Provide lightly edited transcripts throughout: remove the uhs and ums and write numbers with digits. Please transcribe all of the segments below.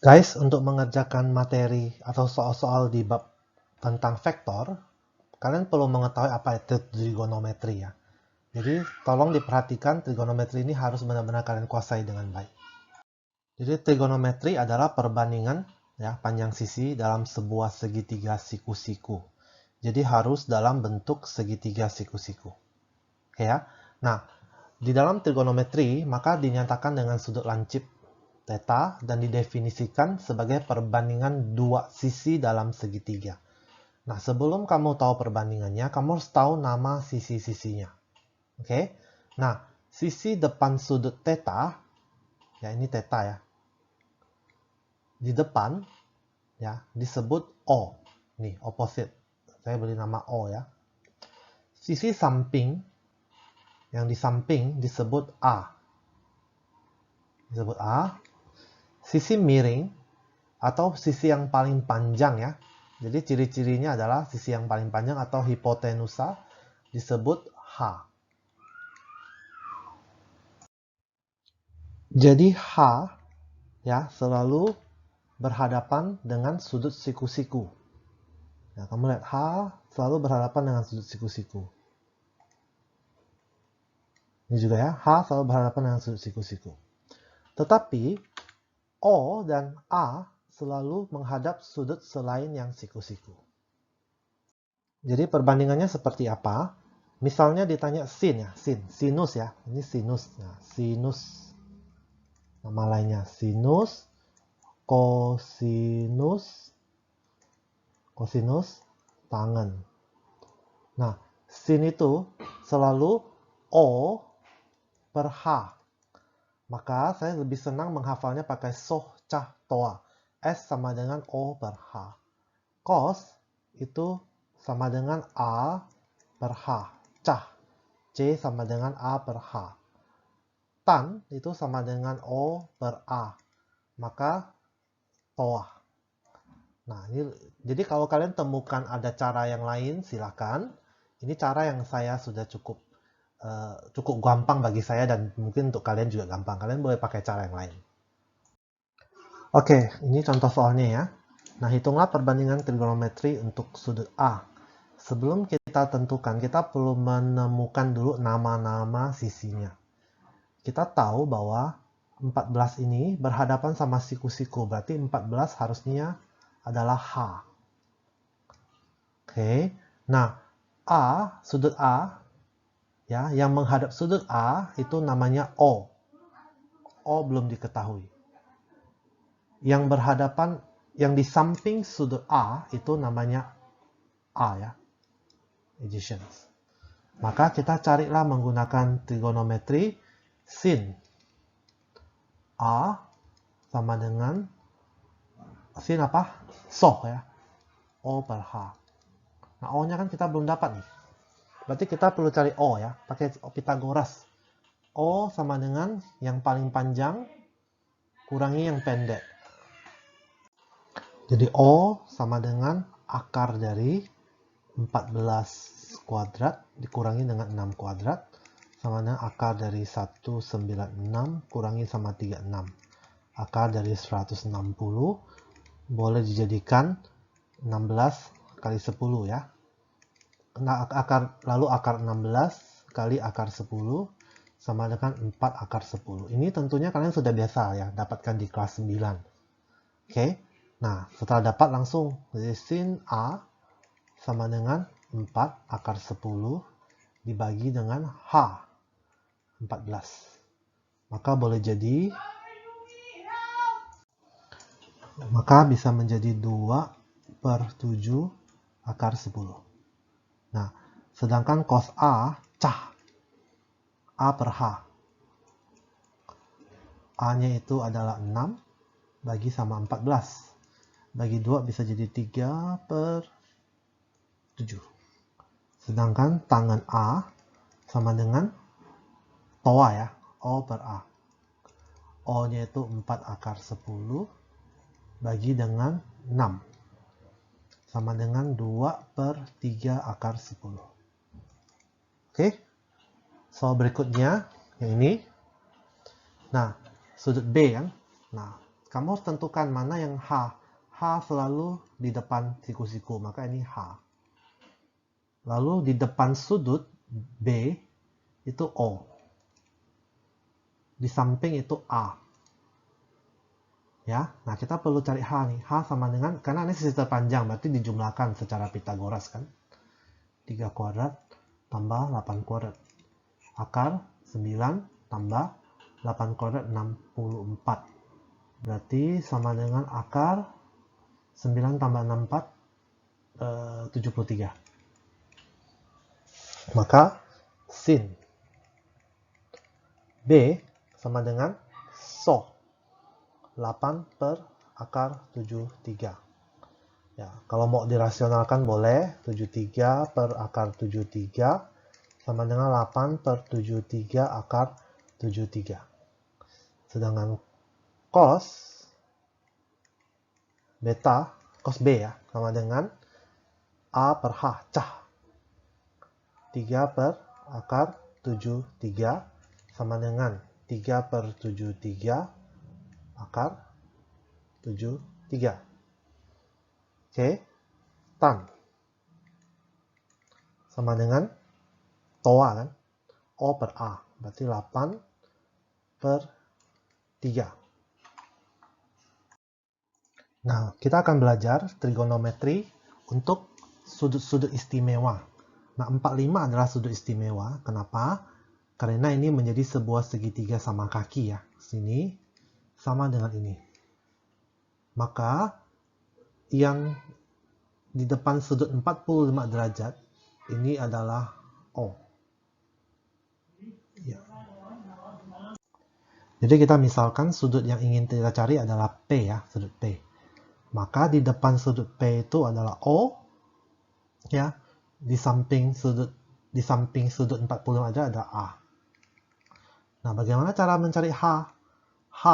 Guys, untuk mengerjakan materi atau soal-soal di bab tentang vektor, kalian perlu mengetahui apa itu trigonometri ya. Jadi, tolong diperhatikan trigonometri ini harus benar-benar kalian kuasai dengan baik. Jadi, trigonometri adalah perbandingan ya panjang sisi dalam sebuah segitiga siku-siku. Jadi, harus dalam bentuk segitiga siku-siku. Oke ya. Nah, di dalam trigonometri, maka dinyatakan dengan sudut lancip theta dan didefinisikan sebagai perbandingan dua sisi dalam segitiga. Nah, sebelum kamu tahu perbandingannya, kamu harus tahu nama sisi-sisinya. Oke? Nah, sisi depan sudut theta, ya ini theta ya, di depan ya disebut O. Nih, opposite. Saya beri nama O ya. Sisi samping, yang di samping disebut A. Disebut A. Sisi miring, atau sisi yang paling panjang ya. Jadi ciri-cirinya adalah sisi yang paling panjang atau hipotenusa disebut H. Jadi H ya selalu berhadapan dengan sudut siku-siku. Nah, kamu lihat H selalu berhadapan dengan sudut siku-siku. Ini juga ya, H selalu berhadapan dengan sudut siku-siku. Tetapi O dan A selalu menghadap sudut selain yang siku-siku. Jadi perbandingannya seperti apa? Misalnya ditanya sin ya, sinus ya. Ini sinus. Nah, sinus. Nama lainnya sinus, kosinus, tangen. Nah, sin itu selalu O per H. Maka saya lebih senang menghafalnya pakai soh, cah, toa. S sama dengan O per H. Cos itu sama dengan A per H. Cah. C sama dengan A per H. Tan itu sama dengan O per A. Maka toa. Nah, jadi kalau kalian temukan ada cara yang lain, silakan. Ini cara yang saya sudah cukup gampang bagi saya dan mungkin untuk kalian juga gampang. Kalian boleh pakai cara yang lain. Oke, ini contoh soalnya ya. Nah, hitunglah perbandingan trigonometri untuk sudut A. Sebelum kita tentukan, kita perlu menemukan dulu nama-nama sisinya. Kita tahu bahwa 14 ini berhadapan sama siku-siku. Berarti 14 harusnya adalah H. Oke. Nah, sudut A, ya, yang menghadap sudut A itu namanya O. O belum diketahui. Yang berhadapan, yang di samping sudut A itu namanya A ya. Adjacent. Maka kita carilah menggunakan trigonometri sin A sama dengan sin apa? Soh ya. O per H. Nah, O-nya kan kita belum dapat nih. Berarti kita perlu cari O ya. Pakai Pitagoras. O sama dengan yang paling panjang kurangi yang pendek. Jadi O sama dengan akar dari 14 kuadrat dikurangi dengan 6 kuadrat sama dengan akar dari 196 kurangi sama 36. Akar dari 160 boleh dijadikan 16 kali 10 ya. Nah, lalu akar 16 kali akar 10 sama dengan 4 akar 10. Ini tentunya kalian sudah biasa ya, dapatkan di kelas 9. Oke. Nah, setelah dapat langsung jadi sin A sama dengan 4 akar 10 dibagi dengan H 14. Maka boleh jadi, maka bisa menjadi 2 per 7 akar 10. Nah, sedangkan cos A, cah, A per H. A-nya itu adalah 6 bagi sama 14. Bagi 2 bisa jadi 3 per 7. Sedangkan tangan A sama dengan toa ya, O per A. O-nya itu 4 akar 10 bagi dengan 6. Sama dengan 2 per 3 akar 10. Oke. Soal berikutnya, yang ini. Nah, sudut B kan. Nah, kamu harus tentukan mana yang H. H selalu di depan siku-siku, maka ini H. Lalu di depan sudut B itu O. Di samping itu A. Ya, nah kita perlu cari H nih. H sama dengan, karena ini sisi terpanjang, berarti dijumlahkan secara Pitagoras kan. 3 kuadrat tambah 8 kuadrat. Akar 9 tambah 8 kuadrat 64. Berarti sama dengan akar 9 tambah 64, 73. Maka sin B sama dengan so 8 per akar 73. Ya, kalau mau dirasionalkan boleh 73 per akar 73 sama dengan 8 per 73 akar 73. Sedangkan cos beta, cos B ya, sama dengan A per H, cah. 3 per akar 73 sama dengan 3 per 73 akar 73. Oke, tan sama dengan toa kan, O per A, berarti 8 per 3. Nah, kita akan belajar trigonometri untuk sudut-sudut istimewa. Nah, 45 adalah sudut istimewa. Kenapa? Karena ini menjadi sebuah segitiga sama kaki ya. Sini sama dengan ini. Maka yang di depan sudut 45 derajat ini adalah O. Ya. Jadi kita misalkan sudut yang ingin kita cari adalah P ya, sudut P. Maka di depan sudut P itu adalah O ya. Di samping sudut 45 ada A. Nah, bagaimana cara mencari H? H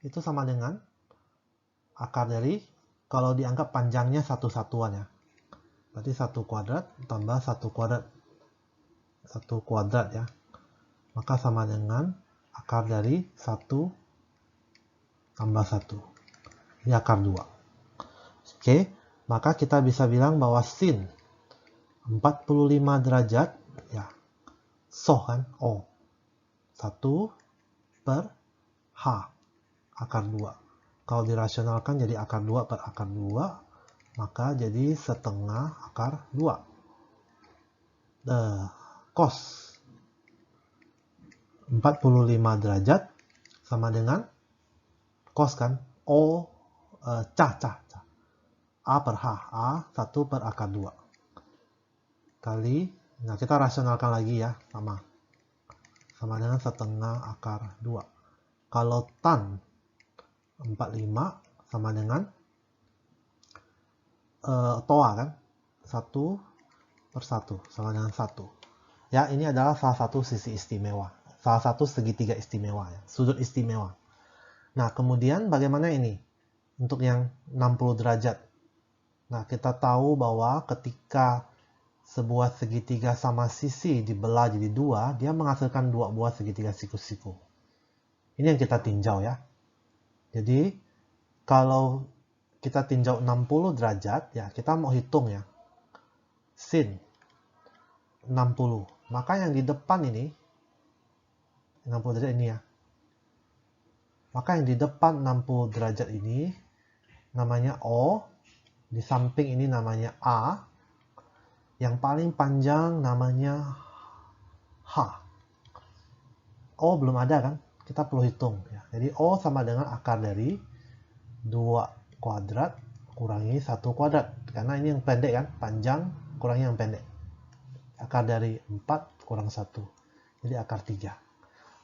itu sama dengan akar dari, kalau dianggap panjangnya satu satuan ya. Berarti 1 kuadrat tambah 1 kuadrat. 1 kuadrat ya. Maka sama dengan akar dari 1 tambah 1. Ini akar 2. Oke, maka kita bisa bilang bahwa sin 45 derajat ya. So kan, O. 1 per H akar 2. Kalau dirasionalkan jadi akar 2 per akar 2, maka jadi setengah akar 2. Cos 45 derajat sama dengan cos kan, O cah A per H, A 1 per akar 2 kali, nah kita rasionalkan lagi ya, sama dengan setengah akar 2. Kalau tan 45 sama dengan toa kan, 1 per 1 sama dengan 1. Ya, ini adalah salah satu sisi istimewa, salah satu segitiga istimewa ya, sudut istimewa. Nah, kemudian bagaimana ini untuk yang 60 derajat? Nah, kita tahu bahwa ketika sebuah segitiga sama sisi dibelah jadi 2, dia menghasilkan 2 buah segitiga siku-siku. Ini yang kita tinjau ya. Jadi, kalau kita tinjau 60 derajat, ya kita mau hitung ya. Sin 60. Maka yang di depan ini, 60 derajat ini ya. Maka yang di depan 60 derajat ini, namanya O. Di samping ini namanya A. Yang paling panjang namanya H. O belum ada kan? Kita perlu hitung ya. Jadi O sama dengan akar dari 2 kuadrat kurangi 1 kuadrat. Karena ini yang pendek kan? Panjang kurangi yang pendek. Akar dari 4 kurang 1. Jadi akar 3.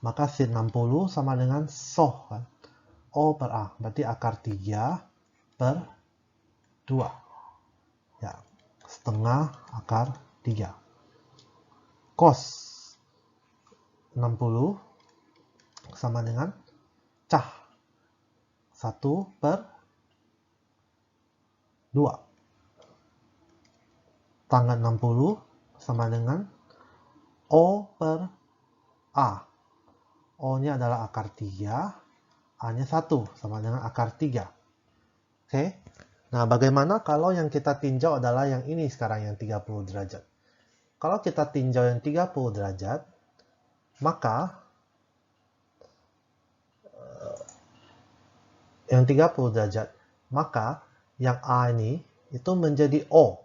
Maka sin 60 sama dengan soh kan? O per A. Berarti akar 3 per 2. Ya. Setengah akar 3. Cos 60 sama dengan cah 1 per 2. Tangan 60 sama dengan O per A. O-nya adalah akar 3. A-nya 1 sama dengan akar 3. Oke. Nah, bagaimana kalau yang kita tinjau adalah yang ini sekarang, yang 30 derajat? Kalau kita tinjau yang 30 derajat, maka yang 30 derajat, maka yang A ini itu menjadi O.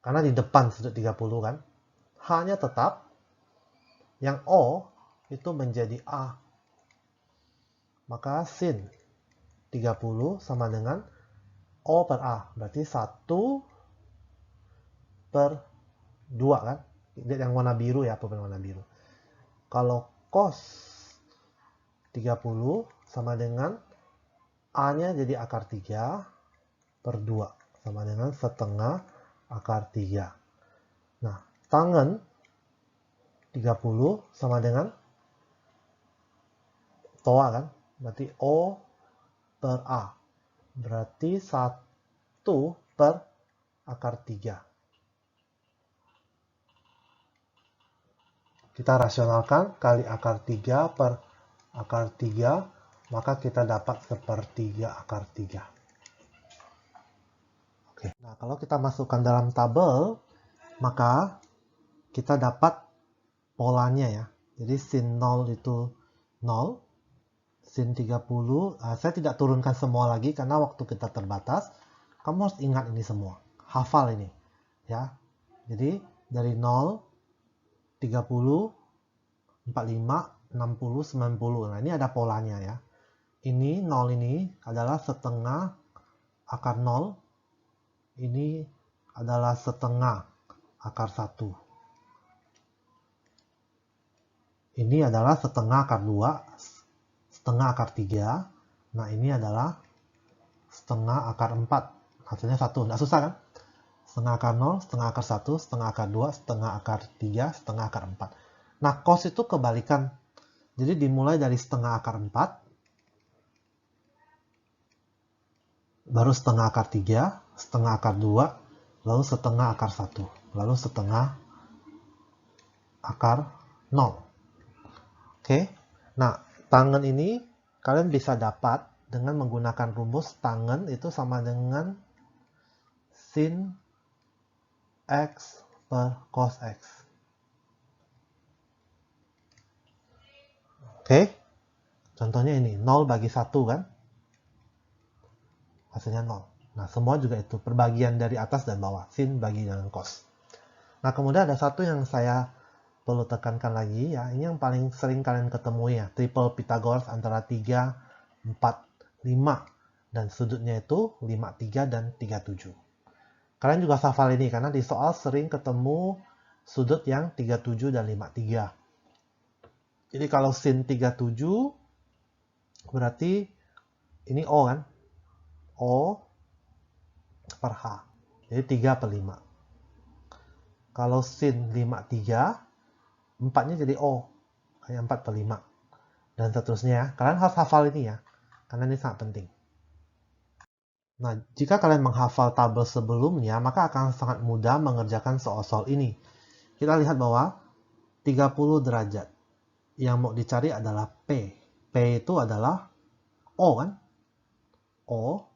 Karena di depan sudut 30 kan. H-nya tetap, yang O itu menjadi A. Maka sin 30 sama dengan O per A. Berarti 1 per 2 kan. Lihat yang warna biru ya, pulpen warna biru. Kalau cos 30 sama dengan A-nya jadi akar 3 per 2. Sama dengan setengah akar 3. Nah, tangen 30 sama dengan TOA kan. Berarti O per A. Berarti 1 per akar 3. Kita rasionalkan, kali akar 3 per akar 3, maka kita dapat sepertiga akar 3. Oke. Nah, kalau kita masukkan dalam tabel, maka kita dapat polanya ya. Jadi sin 0 itu 0, sin 30, saya tidak turunkan semua lagi karena waktu kita terbatas. Kamu harus ingat ini semua, hafal ini ya. Jadi dari 0, 30, 45, 60, 90. Nah, ini ada polanya ya. Ini 0 ini adalah setengah akar 0. Ini adalah setengah akar 1. Ini adalah setengah akar 2, setengah akar 3. Nah, ini adalah setengah akar 4. Hasilnya 1. Nggak susah kan? Setengah akar 0, setengah akar 1, setengah akar 2, setengah akar 3, setengah akar 4. Nah, cos itu kebalikan. Jadi dimulai dari setengah akar 4, baru setengah akar 3, setengah akar 2, lalu setengah akar 1, lalu setengah akar 0. Oke. Nah, tangen ini kalian bisa dapat dengan menggunakan rumus tangen itu sama dengan sin X per cos X. Oke. Contohnya ini, 0 bagi 1 kan? Hasilnya 0. Nah, semua juga itu perbagian dari atas dan bawah. Sin bagi dengan cos. Nah, kemudian ada satu yang saya perlu tekankan lagi ya. Ini yang paling sering kalian ketemu ya. Triple Pythagoras antara 3, 4, 5. Dan sudutnya itu 5, 3, dan 3, 7. Kalian juga hafal ini karena di soal sering ketemu sudut yang 3, 7, dan 5, 3. Jadi kalau sin 3, 7 berarti ini O kan? O per H. Jadi 3 per 5. Kalau sin 5, 3, 4-nya jadi O. Hanya 4 per 5. Dan seterusnya ya. Kalian harus hafal ini ya. Karena ini sangat penting. Nah, jika kalian menghafal tabel sebelumnya, maka akan sangat mudah mengerjakan soal-soal ini. Kita lihat bahwa 30 derajat. Yang mau dicari adalah P. P itu adalah O kan? O.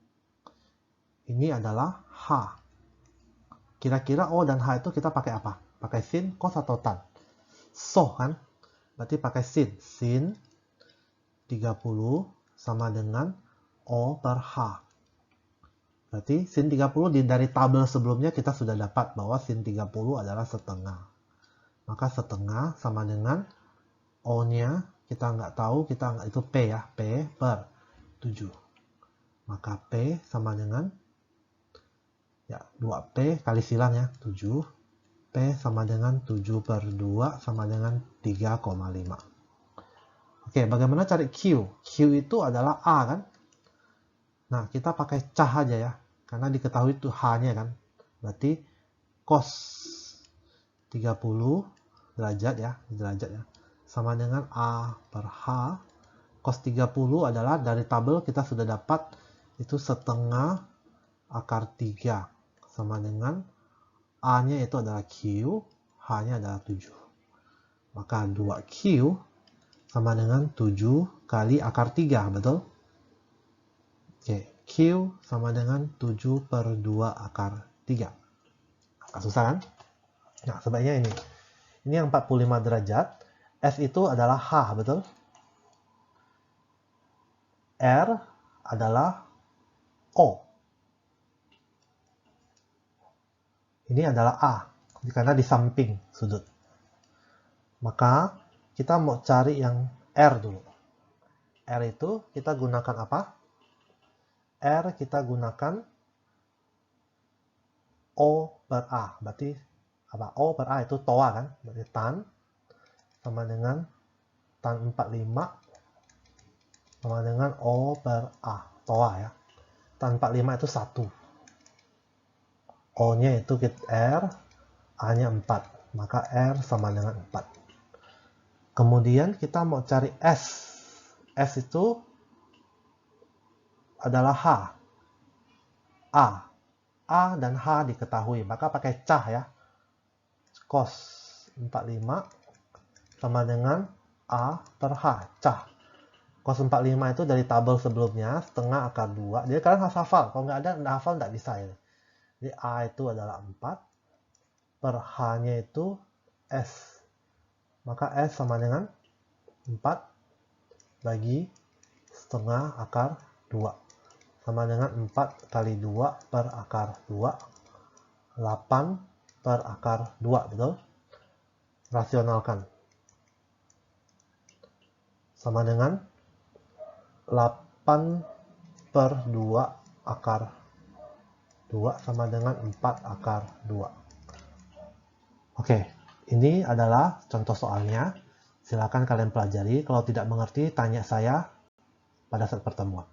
Ini adalah H. Kira-kira O dan H itu kita pakai apa? Pakai sin, cos, atau tan? So kan? Berarti pakai sin. Sin 30 sama dengan O per H. Berarti sin 30 dari tabel sebelumnya kita sudah dapat bahwa sin 30 adalah setengah. Maka setengah sama dengan O-nya kita nggak tahu, itu P ya. P per 7. Maka P sama dengan ya 2P kali silang ya, 7. P sama dengan 7 per 2 sama dengan 3,5. Oke, bagaimana cari Q? Q itu adalah A kan? Nah, kita pakai cah aja ya. Karena diketahui itu H-nya kan. Berarti cos 30 derajat ya. Sama dengan A per H. Cos 30 adalah dari tabel kita sudah dapat itu setengah akar 3. Sama dengan A-nya itu adalah Q. H-nya adalah 7. Maka 2Q sama dengan 7 kali akar 3, betul? Oke, Q sama dengan 7 per 2 akar 3. Agak susah kan? Nah, sebaiknya ini. Ini yang 45 derajat. S itu adalah H, betul? R adalah O. Ini adalah A, karena di samping sudut. Maka kita mau cari yang R dulu. R itu kita gunakan apa? R kita gunakan O per A. Berarti apa? O per A itu TOA kan? Berarti tan sama dengan tan 45 sama dengan O per A. TOA ya. Tan 45 itu 1. O-nya itu R, A-nya 4. Maka R sama dengan 4. Kemudian kita mau cari S. S itu adalah H. A dan H diketahui, maka pakai cah ya. Cos 45 sama dengan A per H, cah. Cos 45 itu dari tabel sebelumnya, setengah akar 2. Jadi kalian harus hafal, kalau nggak ada, hafal nggak bisa ya. Jadi A itu adalah 4, per H-nya itu S. Maka S sama dengan 4 bagi setengah akar 2. Sama dengan 4 kali 2 per akar 2. 8 per akar 2, betul? Rasionalkan. Sama dengan 8 per 2 akar 2 sama dengan 4 akar 2. Oke, ini adalah contoh soalnya. Silakan kalian pelajari. Kalau tidak mengerti, tanya saya pada saat pertemuan.